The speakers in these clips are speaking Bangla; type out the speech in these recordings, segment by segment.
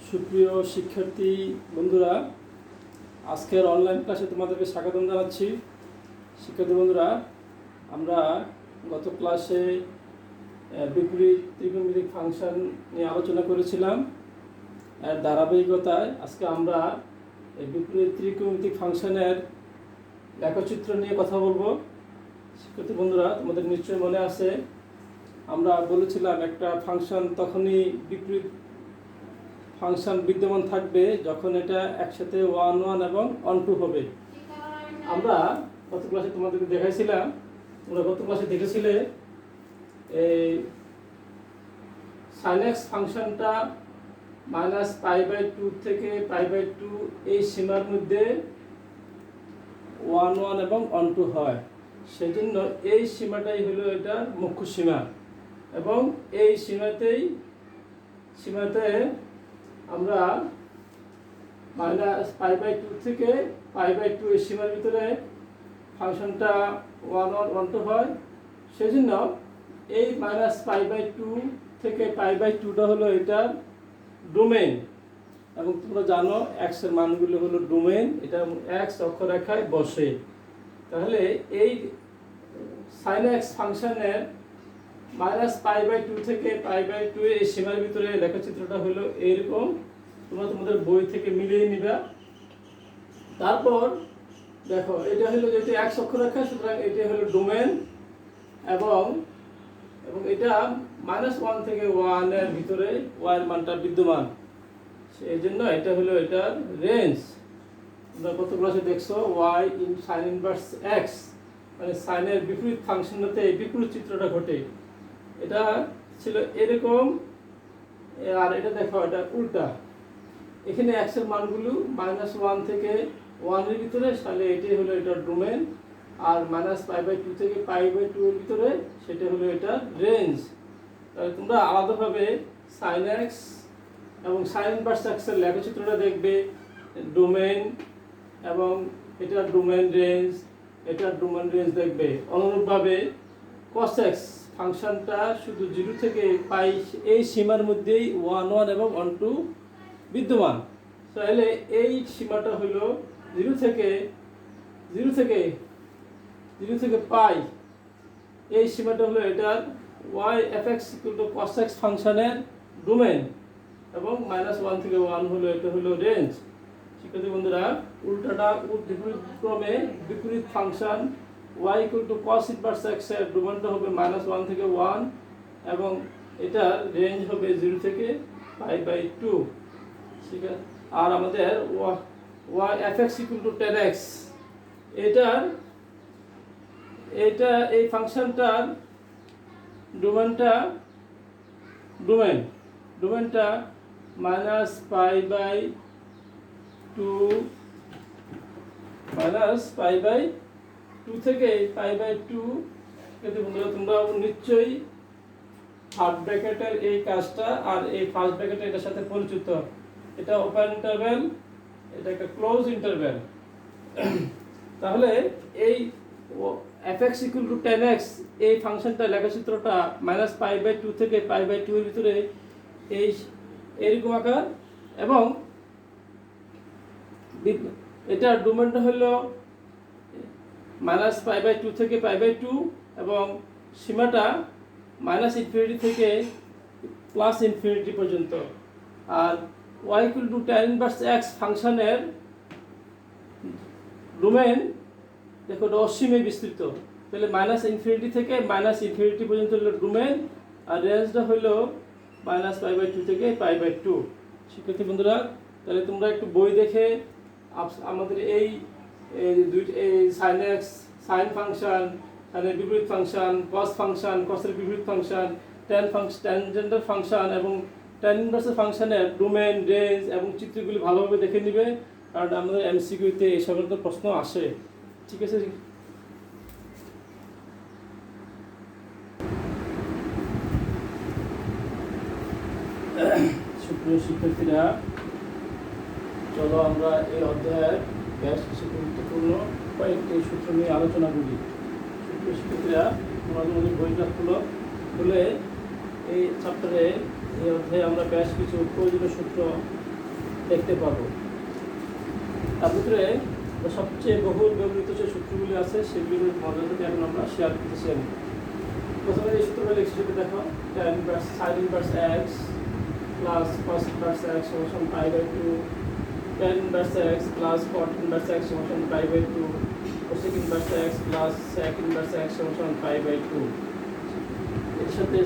সুপ্রিয় শিক্ষার্থী বন্ধুরা, আজকের অনলাইন ক্লাসে তোমাদেরকে স্বাগতম জানাচ্ছি। শিক্ষার্থী বন্ধুরা, আমরা গত ক্লাসে বিপরীত ত্রিকোণমিতিক ফাংশন নিয়ে আলোচনা করেছিলাম। এর ধারাবাহিকতায় আজকে আমরা এই বিপরীত ত্রিকোণমিতিক ফাংশনের লেখচিত্র নিয়ে কথা বলবো। শিক্ষার্থী বন্ধুরা, তোমাদের নিশ্চয়ই মনে আছে, আমরা বলেছিলাম একটা ফাংশন তখনই বিপরীত ফাংশন বিদ্যমান থাকবে যখন এটা একসাথে 1 1 এবং 1 2 হবে। আমরা গত ক্লাসে তোমাদেরকে দেখাইছিলাম, তোমরা গত ক্লাসে দেখেছিলে এই sin x ফাংশনটা -π/2 থেকে π/2 এই সীমার মধ্যে 1 1 এবং 1 2 হয়। সেজন্য এই সীমাটাই হলো এটার মুখ্য সীমা, এবং এই সীমাতে আমরা -π/2 থেকে π/2 এই সীমার ভিতরে ফাংশনটা 1 1 1 2 হয়। সেজন্য এই -π/2 থেকে π/2টা হলো এটার ডোমেইন, এবং তোমরা জানো x এর মানগুলো হলো ডোমেইন, এটা x অক্ষরেখায় বসে। তাহলে এই sin x ফাংশনের -π/2 থেকে π/2 এই সীমার ভিতরে লেখচিত্রটা হলো এইরকম। তোমরা তোমাদের বই থেকে মিলিয়ে নিবা। তারপর দেখো, এটা হলো যেটা x অক্ষরেখা, সুতরাং এটা হলো ডোমেইন, এবং এটা -1 থেকে 1 এর ভিতরে y এর মানটা বিদ্যমান। সেই জন্য এটা হলো এটার রেঞ্জ। তোমরা কত ক্লাসে দেখছো y in sin inverse x, মানে sin এর বিপরীত ফাংশনতে এই বিপরীত চিত্রটা ঘটে। এটা ছিল এরকম, আর এটা দেখো এটা উল্টা। এখানে x এর মানগুলো -1 থেকে 1 এর ভিতরে, তাহলে এটাই হলো এটার ডোমেইন, আর -π/2 থেকে π/2 এর ভিতরে সেটা হলো এটার রেঞ্জ। তাহলে তোমরা আলাদাভাবে sin x এবং sin ইনভার্স x এর লেখচিত্রটা দেখবে, ডোমেইন এবং এটার ডোমেইন রেঞ্জ, এটার ডোমেইন রেঞ্জ দেখবে। অনুরূপভাবে cos x ফাংশনটা শুধু 0 থেকে π এই সীমার মধ্যেই 1 1 এবং 1 2 বিদ্যমান। তাহলে এই সীমাটা হলো 0 থেকে π, এই সীমাটা হলো এটার y fx cos x ফাংশনের ডোমেইন, এবং -1 থেকে 1 হলো এটা হলো রেঞ্জ। শিক্ষার্থী বন্ধুরা, উল্টাটা বিপরীত ক্রমে বিপরীত function y cos inverse x এর ডোমেইনটা হবে -1 থেকে 1, এবং এটার রেঞ্জ হবে 0 থেকে π/2। ঠিক আছে, আর আমাদের y fx tan x, এই ফাংশনটার ডোমেইনটা -π/2 থেকে π/2। কিন্তু বন্ধুরা, তোমরা নিশ্চয়ই থার্ড ব্র্যাকেটের এই কাজটা আর এই ফার্স্ট ব্র্যাকেটের এটার সাথে পরিচিত। এটা ওপেন ইন্টারভ্যাল, এটা একটা ক্লোজ ইন্টারভ্যাল। তাহলে এই fx tan x এই ফাংশনটা লেখচিত্রটা -π/2 থেকে π/2 এর ভিতরে এইরকম আকার, এবং এটার ডোমেইনটা হলো -π/2 থেকে π/2, এবং সীমাটা -∞ থেকে +∞ পর্যন্ত। আর y tan ইনভার্স x ফাংশনের ডোমেইন দেখো অসীমে বিস্তৃত। তাহলে -∞ থেকে ∞ পর্যন্ত হলো ডোমেইন, আর রেঞ্জটা হলো -π/2 থেকে π/2। শিক্ষার্থী বন্ধুরা, তাহলে তোমরা একটু বই দেখে আমাদের এই sin x, sin ফাংশন, সাইনের বিপরীত ফাংশন, cos ফাংশন, cos-এর বিপরীত ফাংশন, ট্যানজেন্টাল ফাংশন এবং tan ইনভার্সের ফাংশনের ডোমেইন, রেঞ্জ এবং চিত্রগুলি ভালোভাবে দেখে নিবে, কারণ আমাদের এমসিকিউতে এই সকল প্রশ্ন আসে। ঠিক আছে সুপ্রিয় শিক্ষার্থীরা, চলো আমরা এই অধ্যায়ের বেশ কিছু গুরুত্বপূর্ণ কয়েকটি সূত্র নিয়ে আলোচনা করি। সুপ্রিয় শিক্ষার্থীরা, তোমরা যদি বইটা খুলে এই চ্যাপ্টারে এই অধ্যায়ে আমরা বেশ কিছু প্রয়োজনীয় সূত্র দেখতে পাবো। তার ভিতরে সবচেয়ে বহুল ব্যবহৃত যে সূত্রগুলি আছে সেগুলির মধ্যে থেকে এখন আমরা শেয়ার করতেছি। আমি প্রথমে এই সূত্রটা লিখছি, সেটা দেখো tan inverse sin inverse x plus cos inverse x সমান pi by 2, tan inverse x plus cot inverse x সমান pi by 2, cosec inverse x plus sec inverse x সমান পাই বাই 2। এর সাথে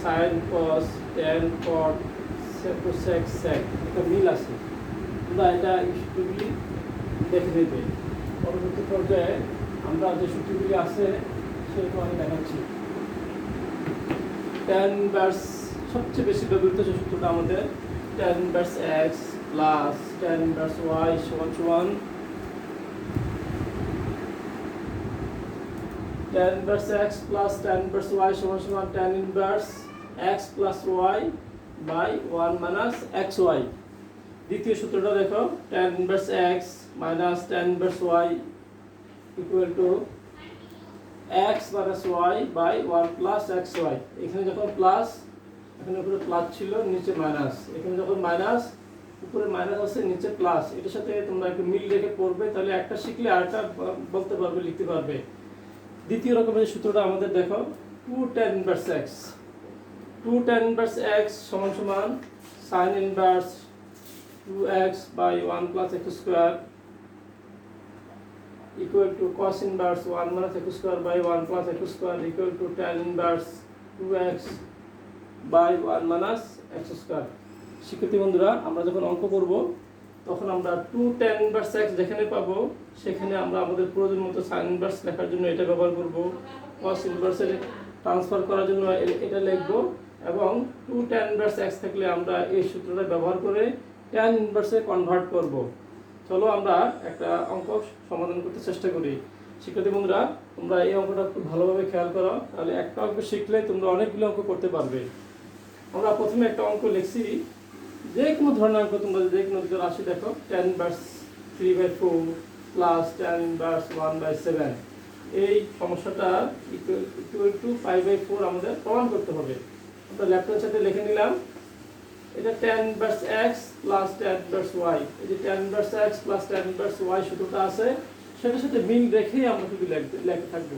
sin cos tan cot cosec sec একটা মিল আছে। তোমরা এটা সূত্রগুলি দেখে নেবে। পরবর্তী পর্যায়ে আমরা যে সূত্রগুলি আছে সেরকম আমি দেখাচ্ছি। tan ইনভার্স সবচেয়ে বেশি ব্যবহৃত যে সূত্রটা আমাদের tan inverse x plus tan inverse y সমান tan inverse x plus tan inverse y সমান tan inverse x plus y by 1 minus xy। দ্বিতীয় সূত্রটা দেখো tan inverse x minus tan inverse y equal to x minus y by 1 plus xy। এখানে যখন প্লাস, এখানে উপরে প্লাস ছিল নিচে মাইনাস, এখানে যখন মাইনাস উপরে মাইনাস আছে নিচে প্লাস, এটার সাথে তোমরা একটু মিল রেখে পড়বে, তাহলে একটা শিখলে আরেকটা বলতে পারবে, লিখতে পারবে। দ্বিতীয় রকমের সূত্রটা আমাদের দেখো 2 tan inverse x, 2 tan inverse x সমান sin inverse 2x by 1 plus x square equal to cos inverse 1 minus x square by 1 plus x square equal to tan inverse 2x by 1 minus x square। শিক্ষার্থী বন্ধুরা, আমরা যখন অঙ্ক করব তখন আমরা 2 tan inverse x যেখানে পাবো সেখানে আমরা আমাদের প্রয়োজন মতো sin inverse লেখার জন্য এটা ব্যবহার করব, cos inverse এর ট্রান্সফার করার জন্য এটা লিখব, এবং 2 tan inverse x থাকলে আমরা এই সূত্রটা ব্যবহার করে tan ইনভার্সে কনভার্ট করব। চলো আমরা একটা অঙ্ক সমাধান করতে চেষ্টা করি। শিক্ষার্থী বন্ধুরা, তোমরা এই অঙ্কটা খুব ভালোভাবে খেয়াল করো, তাহলে একটা অঙ্ক শিখলে তোমরা অনেকগুলো অঙ্ক করতে পারবে। আমরা প্রথমে একটা অঙ্ক লিখছি, যে কোনো ধরনের অঙ্ক তোমরা যে কোনো দিকে রাশি দেখো tan inverse 3/4 plus tan inverse 1/7, এই সমস্যাটা ইকুয়াল টু π/4 আমাদের প্রমাণ করতে হবে। আমরা লেফট হ্যান্ড সাইডে লিখে নিলাম, এটা tan inverse x plus tan inverse y, এই যে tan inverse x plus tan inverse y সূত্রটা আছে সেটার সাথে মিল রেখেই আমরা শুধু লিখতে থাকবো।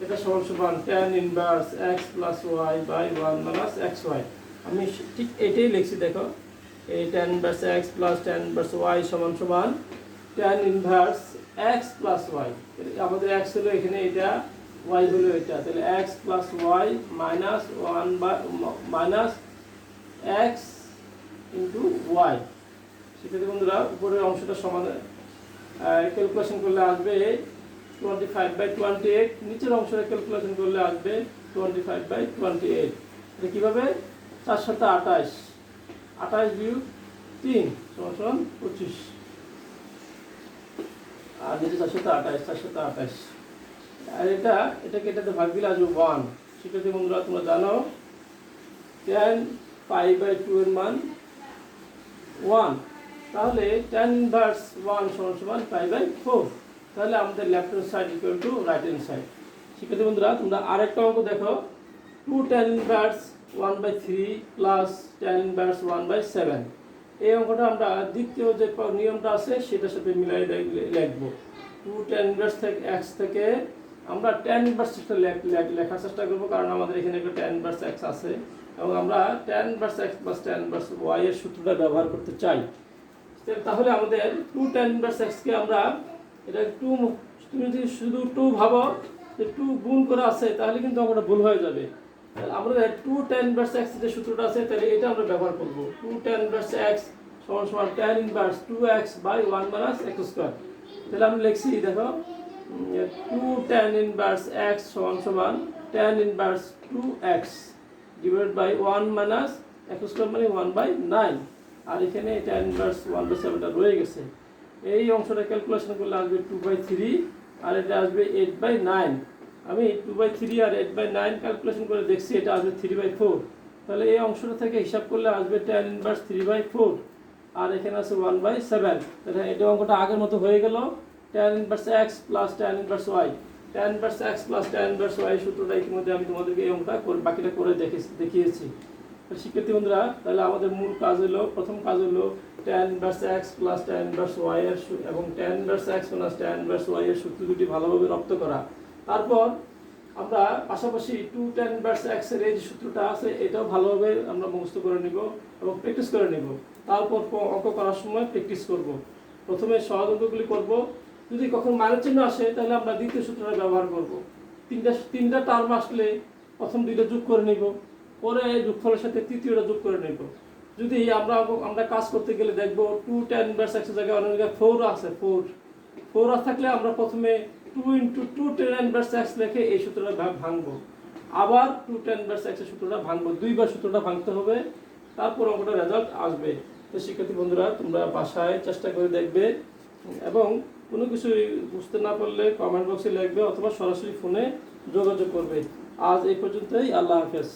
এটা সমান tan inverse x plus y by 1 minus xy। আমি ঠিক এটাই লিখছি, দেখো এই tan inverse x plus tan inverse y সমান tan inverse x plus y। আমাদের x হলো এখানে, এটা y হলো এটা, তাহলে x plus y minus 1 by minus x into Y. শিক্ষার্থী বন্ধুরা, উপরের অংশটা সমাধান ক্যালকুলেশন করলে আসবে 25/28, নিচের অংশটা ক্যালকুলেশন করলে আসবে 25/28। এটা কীভাবে? 4 7 28, 28 বিয়োগ 3 সমান 25, আর নিচে 4 7 28, 4 7 28, আর এটাকে এটাতে ভাগ দিলে আসবে 1। শিক্ষার্থী বন্ধুরা, তোমরা জানো tan π/2 এর মান 1, তাহলে tan ইনভার্স 1 সমান π/4, তাহলে আমাদের left hand side equal to right hand side. শিক্ষার্থী বন্ধুরা, তোমরা আরেকটা অঙ্ক দেখো 2 tan inverse 1/3 plus tan inverse 1/7। এই অঙ্কটা আমরা দ্বিতীয় যে নিয়মটা আছে সেটার সাথে মিলাই লিখব। 2 tan ইনভার্স থেকে x থেকে আমরা tan ইনভার্সটা লেখার চেষ্টা করব, কারণ আমাদের এখানে একটা tan ইনভার্স x আছে এবং আমরা tan inverse x plus tan inverse y এর সূত্রটা ব্যবহার করতে চাই। তাহলে আমাদের 2 tan ইনভার্স x কে আমরা এটা 2, তুমি যদি শুধু 2 ভাবো যে 2 গুণ করা আছে তাহলে কিন্তু অঙ্কটা ভুল হয়ে যাবে। তাহলে আমরা 2 tan ইনভার্স x যে সূত্রটা আছে তাহলে এটা আমরা ব্যবহার করব। 2 tan ইনভার্স x সমান tan inverse 2x by 1 minus x square. তাহলে আমরা লিখছি, দেখো 2 tan ইনভার্স x সমান tan inverse 2x divided by 1 minus x square মানে 1/9, আর এখানে tan ইনভার্স 1/7টা রয়ে গেছে। এই অংশটা ক্যালকুলেশন করলে আসবে 2/3, আর এটা আসবে 8/9। আমি 2/3 আর 8/9 ক্যালকুলেশন করে দেখছি, এটা আসবে 3/4। তাহলে এই অংশটা থেকে হিসাব করলে আসবে tan ইনভার্স 3/4, আর এখানে আছে 1/7। তাহলে এটা অঙ্কটা আগের মতো হয়ে গেল, tan inverse x plus tan inverse y। tan inverse x plus tan inverse y সূত্রটা ইতিমধ্যে আমি তোমাদেরকে এই অঙ্কটা বাকিটা করে দেখিয়েছি। শিক্ষার্থী বন্ধুরা, তাহলে আমাদের মূল কাজ হলো, প্রথম কাজ হলো tan inverse x plus tan inverse y এর এবং tan inverse x plus tan inverse y এর সূত্র দুটি ভালোভাবে রপ্ত করা। তারপর আমরা পাশাপাশি 2 tan ইনভার্স x এর এই যে সূত্রটা আছে এটাও ভালোভাবে আমরা মুখস্থ করে নিব এবং প্র্যাকটিস করে নিব। তারপর অঙ্ক করার সময় প্র্যাকটিস করব। প্রথমে সহজ অঙ্কগুলি করব, যদি কখন মানের চিহ্ন আসে তাহলে আমরা দ্বিতীয় সূত্রটা ব্যবহার করব। তিনটা টার্ম আসলে প্রথম দুইটা যোগ করে নিব, পরে যোগফলের সাথে তৃতীয়টা যোগ করে নেব। যদি আমরা কাজ করতে গেলে দেখব 2 tan ইনভার্স x এর জায়গায় অনেক জায়গায় 4 আছে, 4 থাকলে আমরা প্রথমে 2 × 2 tan ইনভার্স x লিখে এই সূত্রটা ভাঙবো, আবার 2 tan ইনভার্স x এর সূত্রটা ভাঙবো, দুইবার সূত্রটা ভাঙতে হবে, তারপর অঙ্কটা রেজাল্ট আসবে। তো শিক্ষার্থী বন্ধুরা, তোমরা বাসায় চেষ্টা করে দেখবে এবং কোনো কিছু বুঝতে না পারলে কমেন্ট বক্সে লিখবে অথবা সরাসরি ফোনে যোগাযোগ করবে। আজ এই পর্যন্তই, আল্লাহ হাফেজ।